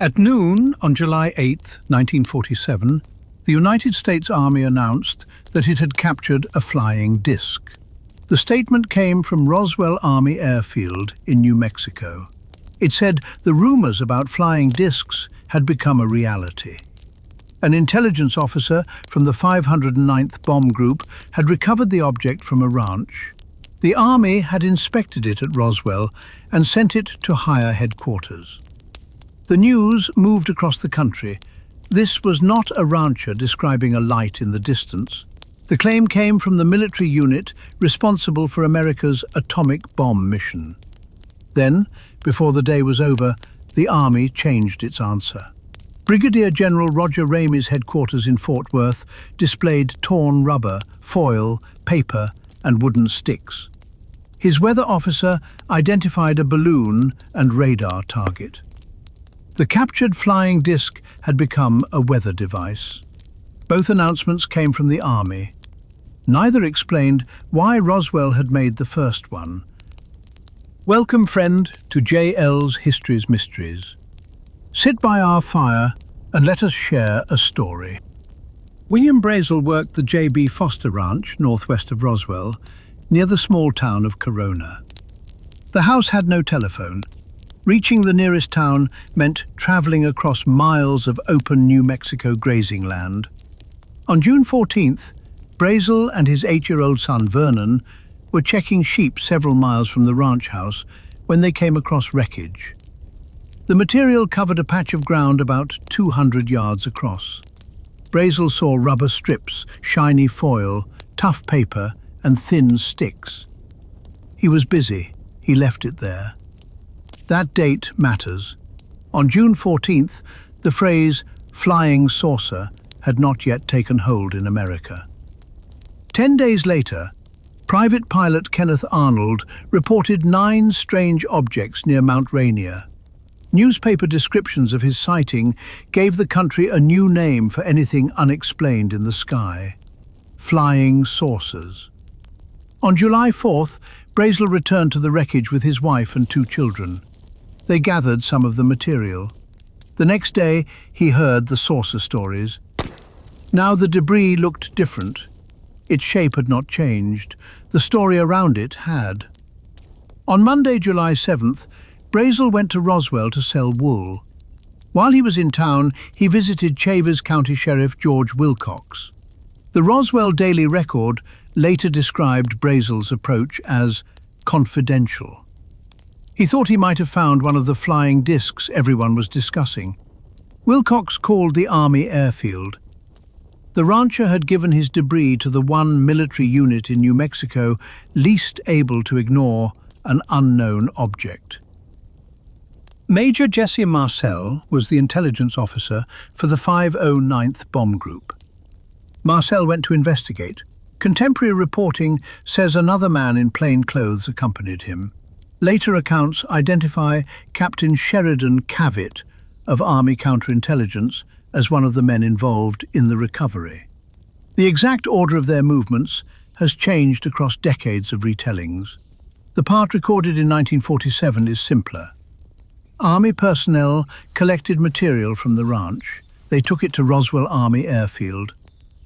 At noon on July 8, 1947, the United States Army announced that it had captured a flying disc. The statement came from Roswell Army Air Field in New Mexico. It said the rumors about flying discs had become a reality. An intelligence officer from the 509th Bomb Group had recovered the object from a ranch. The Army had inspected it at Roswell and sent it to higher headquarters. The news moved across the country. This was not a rancher describing a light in the distance. The claim came from the military unit responsible for America's atomic bomb mission. Then, before the day was over, the Army changed its answer. Brigadier General Roger Ramey's headquarters in Fort Worth displayed torn rubber, foil, paper, and wooden sticks. His weather officer identified a balloon and radar target. The captured flying disc had become a weather device. Both announcements came from the Army. Neither explained why Roswell had made the first one. Welcome, friend, to JL's History's Mysteries. Sit by our fire and let us share a story. William Brazel worked the J.B. Foster Ranch, northwest of Roswell, near the small town of Corona. The house had no telephone. Reaching the nearest town meant traveling across miles of open New Mexico grazing land. On June 14th, Brazel and his 8-year-old son Vernon were checking sheep several miles from the ranch house when they came across wreckage. The material covered a patch of ground about 200 yards across. Brazel saw rubber strips, shiny foil, tough paper, and thin sticks. He was busy. He left it there. That date matters. On June 14th, the phrase "flying saucer" had not yet taken hold in America. 10 days later, Private Pilot Kenneth Arnold reported 9 strange objects near Mount Rainier. Newspaper descriptions of his sighting gave the country a new name for anything unexplained in the sky: flying saucers. On July 4th, Brazel returned to the wreckage with his wife and 2 children. They gathered some of the material. The next day, he heard the saucer stories. Now the debris looked different. Its shape had not changed. The story around it had. On Monday, July 7th, Brazel went to Roswell to sell wool. While he was in town, he visited Chavez County Sheriff George Wilcox. The Roswell Daily Record later described Brazel's approach as confidential. He thought he might have found one of the flying discs everyone was discussing. Wilcox called the Army Air Field. The rancher had given his debris to the one military unit in New Mexico least able to ignore an unknown object. Major Jesse Marcel was the intelligence officer for the 509th Bomb Group. Marcel went to investigate. Contemporary reporting says another man in plain clothes accompanied him. Later accounts identify Captain Sheridan Cavett of Army Counterintelligence as one of the men involved in the recovery. The exact order of their movements has changed across decades of retellings. The part recorded in 1947 is simpler. Army personnel collected material from the ranch. They took it to Roswell Army Air Field.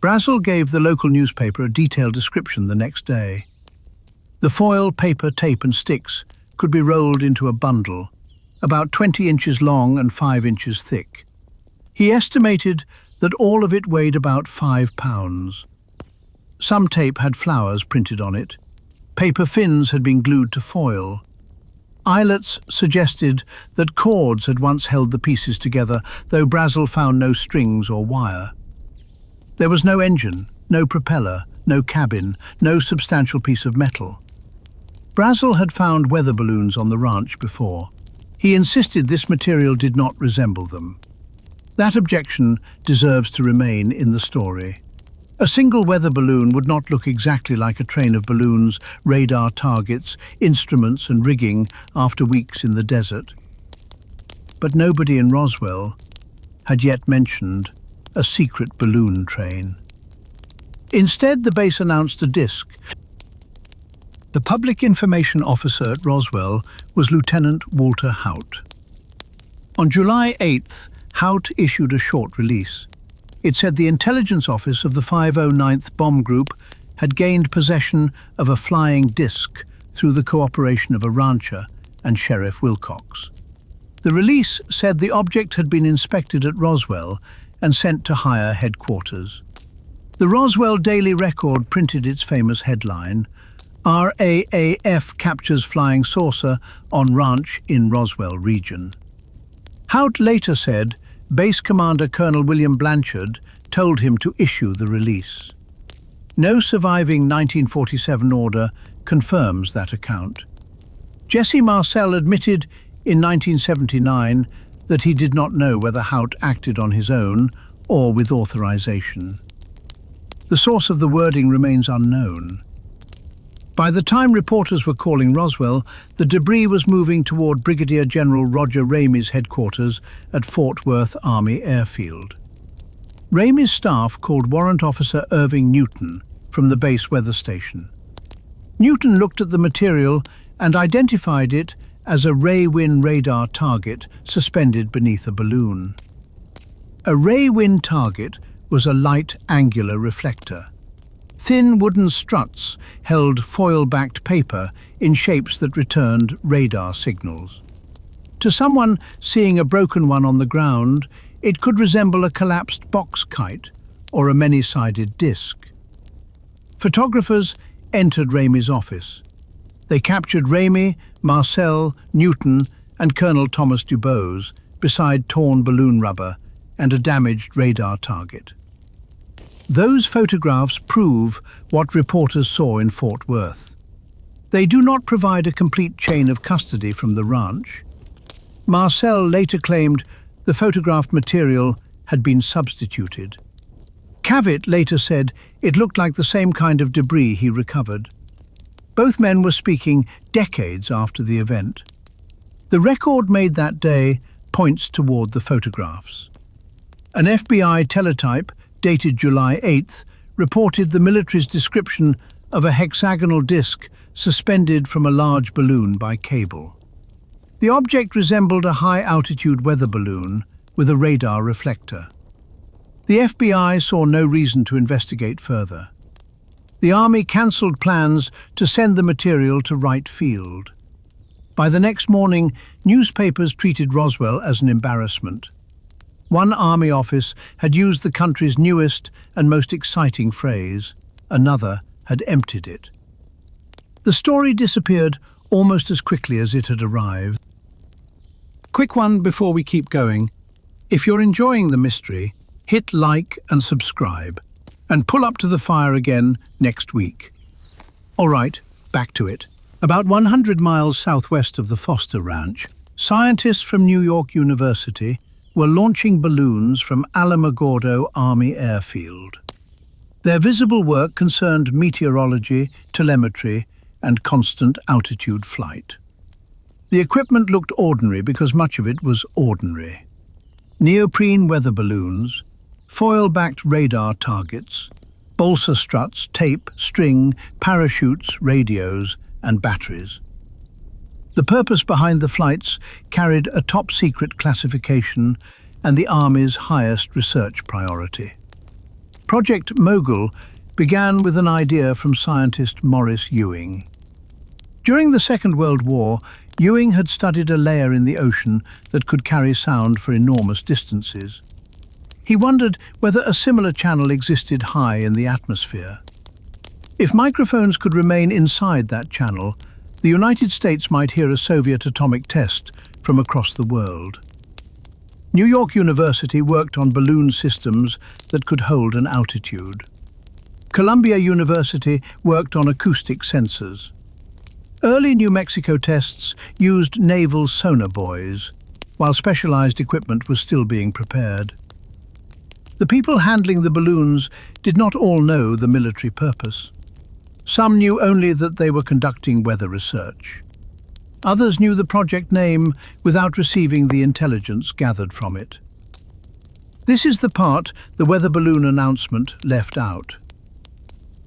Brazel gave the local newspaper a detailed description the next day. The foil, paper, tape and sticks could be rolled into a bundle, about 20 inches long and 5 inches thick. He estimated that all of it weighed about 5 pounds. Some tape had flowers printed on it. Paper fins had been glued to foil. Islets suggested that cords had once held the pieces together, though Brazel found no strings or wire. There was no engine, no propeller, no cabin, no substantial piece of metal. Brazel had found weather balloons on the ranch before. He insisted this material did not resemble them. That objection deserves to remain in the story. A single weather balloon would not look exactly like a train of balloons, radar targets, instruments and rigging after weeks in the desert. But nobody in Roswell had yet mentioned a secret balloon train. Instead, the base announced a disc. The public information officer at Roswell was Lieutenant Walter Haut. On July 8th, Haut issued a short release. It said the intelligence office of the 509th Bomb Group had gained possession of a flying disc through the cooperation of a rancher and Sheriff Wilcox. The release said the object had been inspected at Roswell and sent to higher headquarters. The Roswell Daily Record printed its famous headline, "RAAF captures flying saucer on ranch in Roswell region." Haut later said Base Commander Colonel William Blanchard told him to issue the release. No surviving 1947 order confirms that account. Jesse Marcel admitted in 1979 that he did not know whether Haut acted on his own or with authorization. The source of the wording remains unknown. By the time reporters were calling Roswell, the debris was moving toward Brigadier General Roger Ramey's headquarters at Fort Worth Army Air Field. Ramey's staff called Warrant Officer Irving Newton from the base weather station. Newton looked at the material and identified it as a Rawin radar target suspended beneath a balloon. A Rawin target was a light angular reflector. Thin wooden struts held foil-backed paper in shapes that returned radar signals. To someone seeing a broken one on the ground, it could resemble a collapsed box kite or a many-sided disc. Photographers entered Ramey's office. They captured Ramey, Marcel, Newton, and Colonel Thomas Dubose beside torn balloon rubber and a damaged radar target. Those photographs prove what reporters saw in Fort Worth. They do not provide a complete chain of custody from the ranch. Marcel later claimed the photographed material had been substituted. Cavett later said it looked like the same kind of debris he recovered. Both men were speaking decades after the event. The record made that day points toward the photographs. An FBI teletype dated July 8th, reported the military's description of a hexagonal disc suspended from a large balloon by cable. The object resembled a high-altitude weather balloon with a radar reflector. The FBI saw no reason to investigate further. The Army cancelled plans to send the material to Wright Field. By the next morning, newspapers treated Roswell as an embarrassment. One Army office had used the country's newest and most exciting phrase. Another had emptied it. The story disappeared almost as quickly as it had arrived. Quick one before we keep going. If you're enjoying the mystery, hit like and subscribe, and pull up to the fire again next week. All right, back to it. About 100 miles southwest of the Foster Ranch, scientists from New York University were launching balloons from Alamogordo Army Air Field. Their visible work concerned meteorology, telemetry, and constant altitude flight. The equipment looked ordinary because much of it was ordinary. Neoprene weather balloons, foil-backed radar targets, balsa struts, tape, string, parachutes, radios, and batteries. The purpose behind the flights carried a top-secret classification and the Army's highest research priority. Project Mogul began with an idea from scientist Maurice Ewing. During the Second World War, Ewing had studied a layer in the ocean that could carry sound for enormous distances. He wondered whether a similar channel existed high in the atmosphere. If microphones could remain inside that channel, the United States might hear a Soviet atomic test from across the world. New York University worked on balloon systems that could hold an altitude. Columbia University worked on acoustic sensors. Early New Mexico tests used naval sonar buoys, while specialized equipment was still being prepared. The people handling the balloons did not all know the military purpose. Some knew only that they were conducting weather research. Others knew the project name without receiving the intelligence gathered from it. This is the part the weather balloon announcement left out.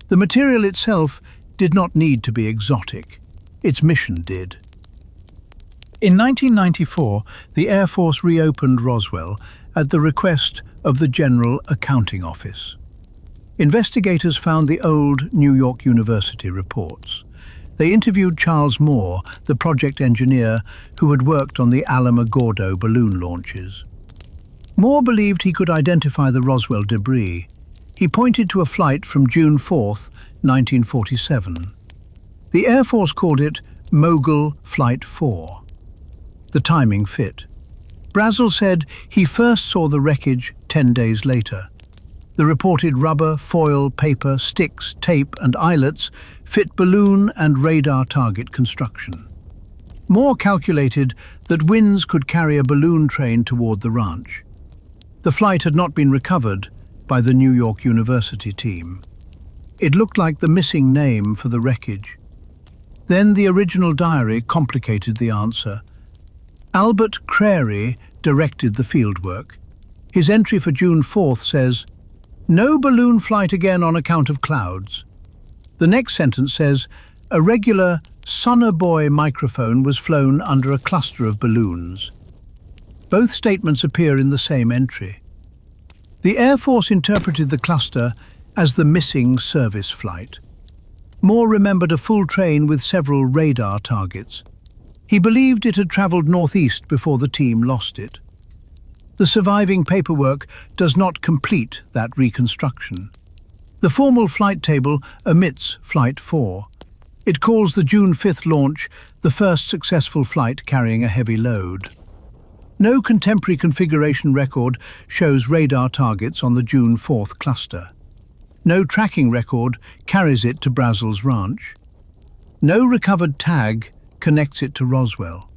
The material itself did not need to be exotic. Its mission did. In 1994, the Air Force reopened Roswell at the request of the General Accounting Office. Investigators found the old New York University reports. They interviewed Charles Moore, the project engineer who had worked on the Alamogordo balloon launches. Moore believed he could identify the Roswell debris. He pointed to a flight from June 4, 1947. The Air Force called it Mogul Flight 4. The timing fit. Brazel said he first saw the wreckage 10 days later. The reported rubber, foil, paper, sticks, tape and eyelets fit balloon and radar target construction. Moore calculated that winds could carry a balloon train toward the ranch. The flight had not been recovered by the New York University team. It looked like the missing name for the wreckage. Then the original diary complicated the answer. Albert Crary directed the fieldwork. His entry for June 4th says, "No balloon flight again on account of clouds." The next sentence says, "A regular sonobuoy microphone was flown under a cluster of balloons." Both statements appear in the same entry. The Air Force interpreted the cluster as the missing service flight. Moore remembered a full train with several radar targets. He believed it had traveled northeast before the team lost it. The surviving paperwork does not complete that reconstruction. The formal flight table omits Flight 4. It calls the June 5th launch the first successful flight carrying a heavy load. No contemporary configuration record shows radar targets on the June 4th cluster. No tracking record carries it to Brazel's ranch. No recovered tag connects it to Roswell.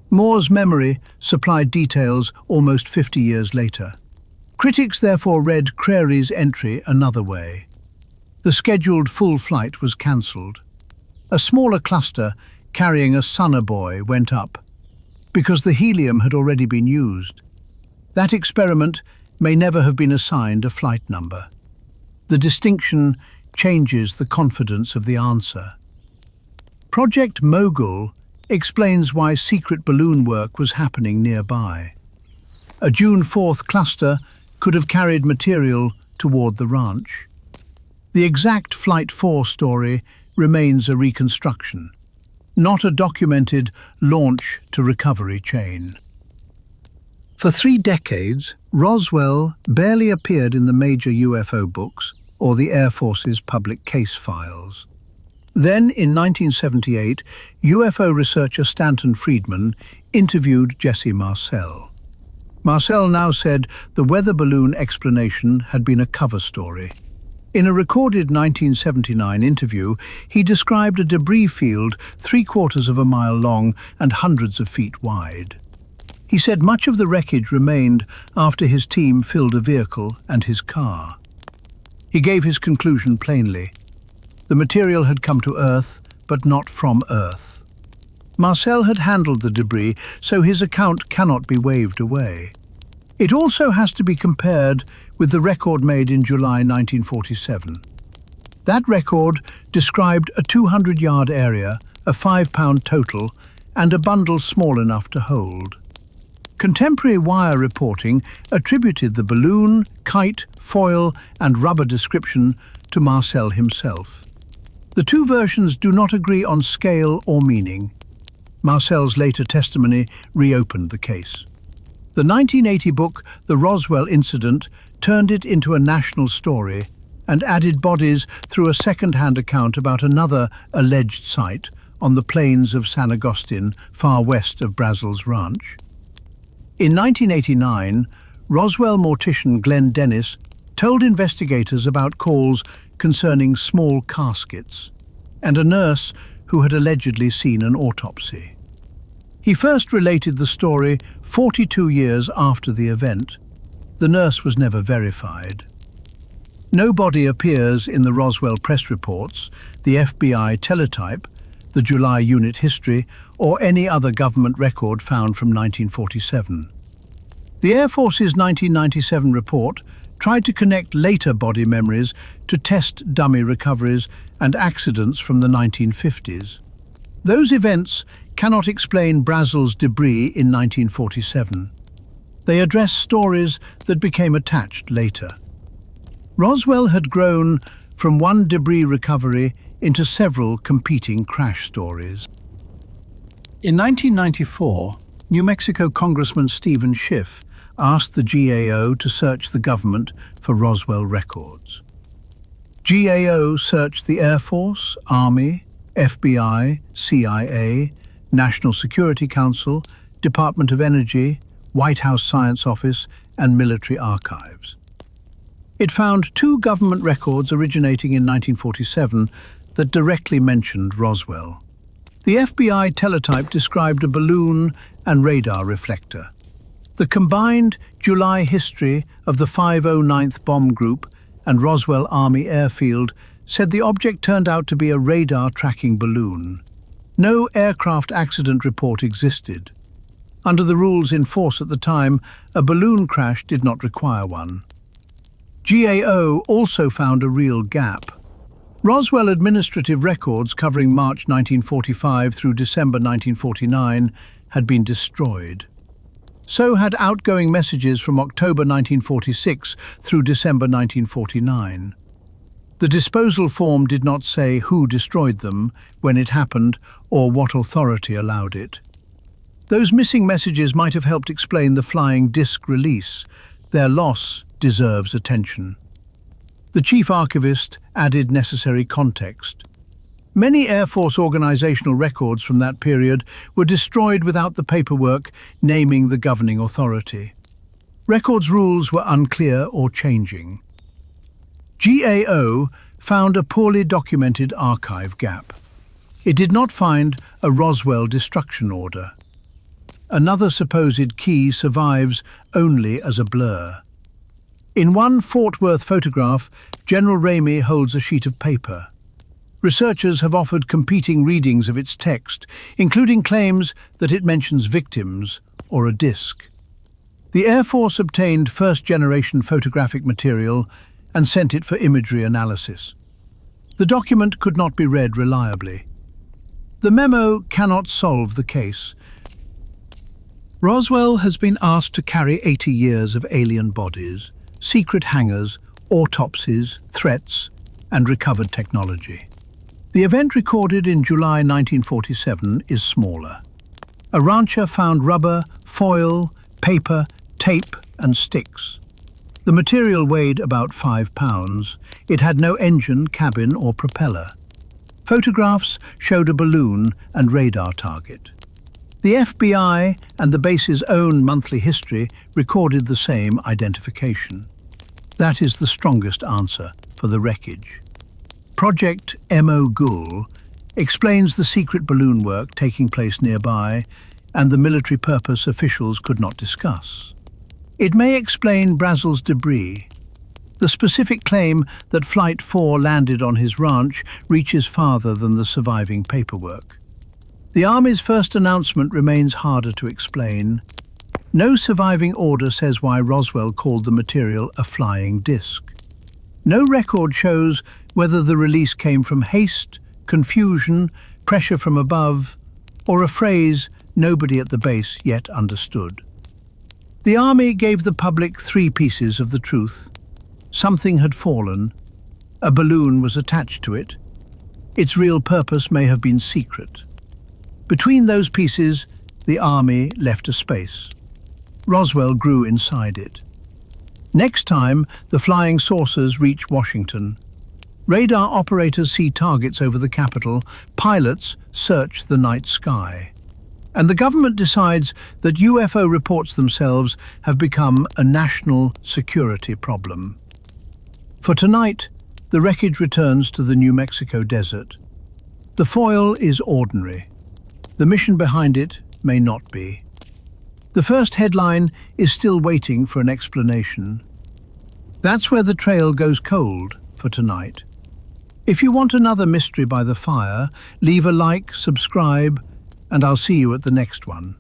Moore's memory supplied details almost 50 years later. Critics therefore read Crary's entry another way. The scheduled full flight was cancelled. A smaller cluster carrying a sonobuoy went up because the helium had already been used. That experiment may never have been assigned a flight number. The distinction changes the confidence of the answer. Project Mogul explains why secret balloon work was happening nearby. A June 4th cluster could have carried material toward the ranch. The exact Flight 4 story remains a reconstruction, not a documented launch to recovery chain. For 3 decades, Roswell barely appeared in the major UFO books or the Air Force's public case files. Then, in 1978, UFO researcher Stanton Friedman interviewed Jesse Marcel. Marcel now said the weather balloon explanation had been a cover story. In a recorded 1979 interview, he described a debris field 3/4 of a mile long and hundreds of feet wide. He said much of the wreckage remained after his team filled a vehicle and his car. He gave his conclusion plainly. The material had come to Earth, but not from Earth. Marcel had handled the debris, so his account cannot be waved away. It also has to be compared with the record made in July 1947. That record described a 200-yard area, a 5-pound total, and a bundle small enough to hold. Contemporary wire reporting attributed the balloon, kite, foil, and rubber description to Marcel himself. The two versions do not agree on scale or meaning. Marcel's later testimony reopened the case. The 1980 book, The Roswell Incident, turned it into a national story and added bodies through a second-hand account about another alleged site on the plains of San Agustin, far west of Brazel's ranch. In 1989, Roswell mortician Glenn Dennis told investigators about calls concerning small caskets and a nurse who had allegedly seen an autopsy. He first related the story 42 years after the event. The nurse was never verified. No body appears in the Roswell press reports, the FBI teletype, the July unit history, or any other government record found from 1947. The Air Force's 1997 report tried to connect later body memories to test dummy recoveries and accidents from the 1950s. Those events cannot explain Brazel's debris in 1947. They address stories that became attached later. Roswell had grown from one debris recovery into several competing crash stories. In 1994, New Mexico Congressman Stephen Schiff asked the GAO to search the government for Roswell records. GAO searched the Air Force, Army, FBI, CIA, National Security Council, Department of Energy, White House Science Office, and military archives. It found 2 government records originating in 1947 that directly mentioned Roswell. The FBI teletype described a balloon and radar reflector. The combined July history of the 509th Bomb Group and Roswell Army Air Field said the object turned out to be a radar tracking balloon. No aircraft accident report existed. Under the rules in force at the time, a balloon crash did not require one. GAO also found a real gap. Roswell administrative records covering March 1945 through December 1949 had been destroyed. So had outgoing messages from October 1946 through December 1949. The disposal form did not say who destroyed them, when it happened, or what authority allowed it. Those missing messages might have helped explain the flying disc release. Their loss deserves attention. The chief archivist added necessary context. Many Air Force organizational records from that period were destroyed without the paperwork naming the governing authority. Records rules were unclear or changing. GAO found a poorly documented archive gap. It did not find a Roswell destruction order. Another supposed key survives only as a blur. In one Fort Worth photograph, General Ramey holds a sheet of paper. Researchers have offered competing readings of its text, including claims that it mentions victims or a disc. The Air Force obtained first-generation photographic material and sent it for imagery analysis. The document could not be read reliably. The memo cannot solve the case. Roswell has been asked to carry 80 years of alien bodies, secret hangars, autopsies, threats, and recovered technology. The event recorded in July 1947 is smaller. A rancher found rubber, foil, paper, tape, and sticks. The material weighed about 5 pounds. It had no engine, cabin, or propeller. Photographs showed a balloon and radar target. The FBI and the base's own monthly history recorded the same identification. That is the strongest answer for the wreckage. Project Mogul explains the secret balloon work taking place nearby and the military purpose officials could not discuss. It may explain Brazel's debris. The specific claim that Flight 4 landed on his ranch reaches farther than the surviving paperwork. The Army's first announcement remains harder to explain. No surviving order says why Roswell called the material a flying disc. No record shows whether the release came from haste, confusion, pressure from above, or a phrase nobody at the base yet understood. The Army gave the public 3 pieces of the truth. Something had fallen. A balloon was attached to it. Its real purpose may have been secret. Between those pieces, the Army left a space. Roswell grew inside it. Next time, the flying saucers reach Washington. Radar operators see targets over the Capitol. Pilots search the night sky. And the government decides that UFO reports themselves have become a national security problem. For tonight, the wreckage returns to the New Mexico desert. The foil is ordinary. The mission behind it may not be. The first headline is still waiting for an explanation. That's where the trail goes cold for tonight. If you want another mystery by the fire, leave a like, subscribe, and I'll see you at the next one.